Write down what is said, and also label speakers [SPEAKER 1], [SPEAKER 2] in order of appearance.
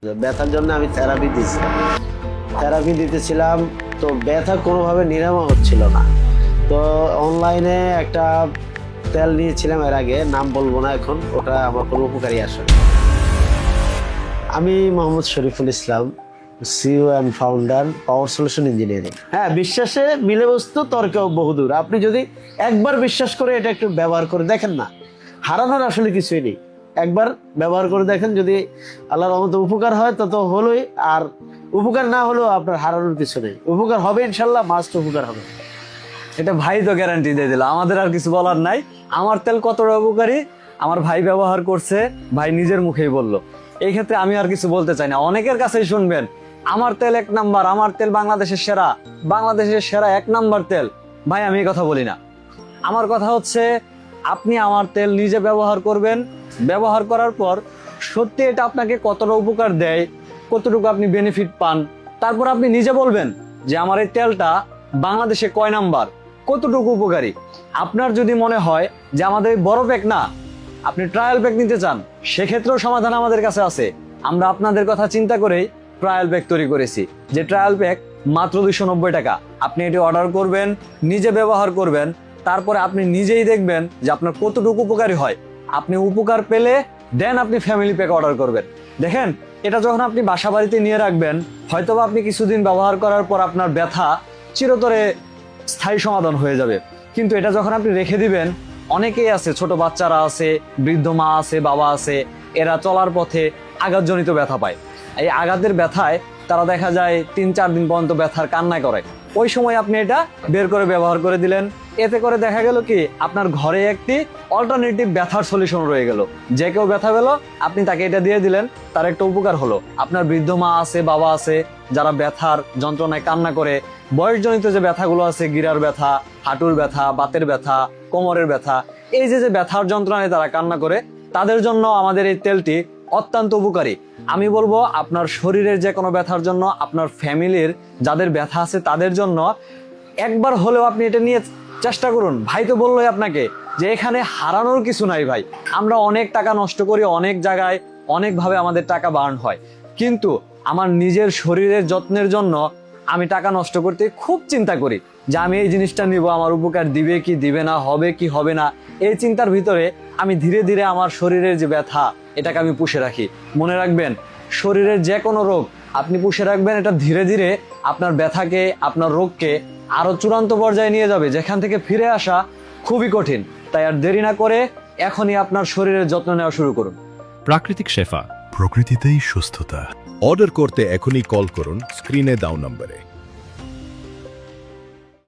[SPEAKER 1] ব্যথার জন্য আমি থেরাপি দিতেছিলাম, তো ব্যথা কোনোভাবে নিরাময় হচ্ছিল না। তো অনলাইনে একটা তেল নিয়েছিলাম এর আগে, নাম বলবো না এখন, ওটা আমার কোনো উপকারী আসলে। আমি Mohammad Shariful Islam, CEO and founder, power solution engineering. হ্যাঁ, বিশ্বাসে মিলে বস্তু, তর্কে বহুদূর। আপনি যদি একবার বিশ্বাস করে এটা একটু ব্যবহার করে দেখেন না, হারানোর আসলে কিছুই নেই। একবার ব্যবহার করে দেখেন, যদি আল্লাহর রহমতে উপকার হয় তত হলোই, আর উপকার না হলেও আপনার হারানোর কিছু নেই। উপকার হবে ইনশাল্লাহ, মাস্ট উপকার হবে।
[SPEAKER 2] এটা ভাই তো গ্যারান্টি দিয়ে দিল, আমাদের আর কিছু বলার নাই। আমার তেল কতটা উপকারী আমার ভাই ব্যবহার করছে, ভাই নিজের মুখেই বলল। এই ক্ষেত্রে আমি আর কিছু বলতে চাই না। অনেকের কাছেই শুনবেন আমার তেল 1 নাম্বার, আমার তেল বাংলাদেশের সেরা, বাংলাদেশের সেরা 1 নাম্বার তেল। ভাই আমি এই কথা বলি না। আমার কথা হচ্ছে আপনি আমার তেল নিজে ব্যবহার করবেন, ব্যবহার করার পর সত্যি এটা আপনাকে কতটা উপকার দেয়, কতটুকু আপনি বেনিফিট পান, তারপর আপনি নিজে বলবেন যে আমার এই তেলটা বাংলাদেশে কয় নাম্বার, কতটুকু উপকারী। আপনার যদি মনে হয় যে আমাদের বড় প্যাক না, আপনি ট্রায়াল প্যাক নিতে চান, সেক্ষেত্রেও সমাধান আমাদের কাছে আছে। আমরা আপনাদের কথা চিন্তা করেই ট্রায়াল প্যাক তৈরি করেছি, যে ট্রায়াল প্যাক মাত্র 290 টাকা। আপনি এটি অর্ডার করবেন, নিজে ব্যবহার করবেন, তারপরে আপনি নিজেই দেখবেন যে আপনার কতটুকু উপকারী হয়। আপনি উপকার পেলে দেন আপনি ফ্যামিলি প্যাক অর্ডার করবেন। দেখেন, এটা যখন আপনি বাসা বাড়িতে নিয়ে রাখবেন, হয়তোবা আপনি কিছুদিন ব্যবহার করার পর আপনার ব্যথা চিরতরে স্থায়ী সমাধান হয়ে যাবে। কিন্তু এটা যখন আপনি রেখে দিবেন, অনেকেই আছে, ছোট বাচ্চারা আছে, বৃদ্ধ মা আছে, বাবা আছে, এরা চলার পথে আঘাতজনিত ব্যথা পায়। এই আঘাতের ব্যথায় তারা দেখা যায় 3-4 দিন পর্যন্ত ব্যথার কান্না করে। ওই সময় আপনি এটা বের করে ব্যবহার করে দিলেন, এতে করে দেখা গেল কি আপনার ঘরে একটি অল্টারনেটিভ ব্যথার সলিউশন রয়ে গেল। যে কেউ ব্যথা পেল, আপনি তাকে এটা দিয়ে দিলেন, তার একটা উপকার হলো। আপনার বৃদ্ধ মা আছে, বাবা আছে, যারা ব্যথার যন্ত্রণায় কান্না করে, বয়সজনিত যে ব্যথাগুলো আছে, গিরার ব্যথা, হাঁটুর ব্যথা, বাতের ব্যথা, কোমরের ব্যথা, এই যে ব্যথার যন্ত্রণায় তারা কান্না করে, তাদের জন্য আমাদের এই তেলটি অত্যন্ত উপকারী। আমি বলবো আপনার শরীরের যে কোনো ব্যথার জন্য, আপনার ফ্যামিলির যাদের ব্যথা আছে তাদের জন্য একবার হলেও আপনি এটা নিয়ে চেষ্টা করুন। ভাই তো বললোই আপনাকে যে এখানে হারানোর কিছু নাই ভাই। আমরা অনেক টাকা নষ্ট করি, অনেক জায়গায় অনেকভাবে আমাদের টাকা বার্ন হয়, কিন্তু আমার নিজের শরীরের যত্নের জন্য আমি টাকা নষ্ট করতে খুব চিন্তা করি যে আমি এই জিনিসটা নিব, আমার উপকার দিবে কি দিবে না, হবে কি হবে না। এই চিন্তার ভিতরে আমি ধীরে ধীরে আমার শরীরের যে ব্যথা, এটাকে আমি পুষে রাখি। মনে রাখবেন, শরীরের যে কোনো রোগ আপনি পুষে রাখবেন, এটা ধীরে ধীরে আপনার ব্যথাকে, আপনার রোগকে আরো চূড়ান্ত পর্যায়ে নিয়ে যাবে, যেখান থেকে ফিরে আসা খুবই কঠিন। তাই আর দেরি না করে এখনই আপনার শরীরের যত্ন নেওয়া শুরু করুন।
[SPEAKER 3] প্রাকৃতিক শেফা,
[SPEAKER 4] প্রকৃতিতেই সুস্থতা। অর্ডার করতে এখনই কল করুন স্ক্রিনে দেওয়া নম্বরে।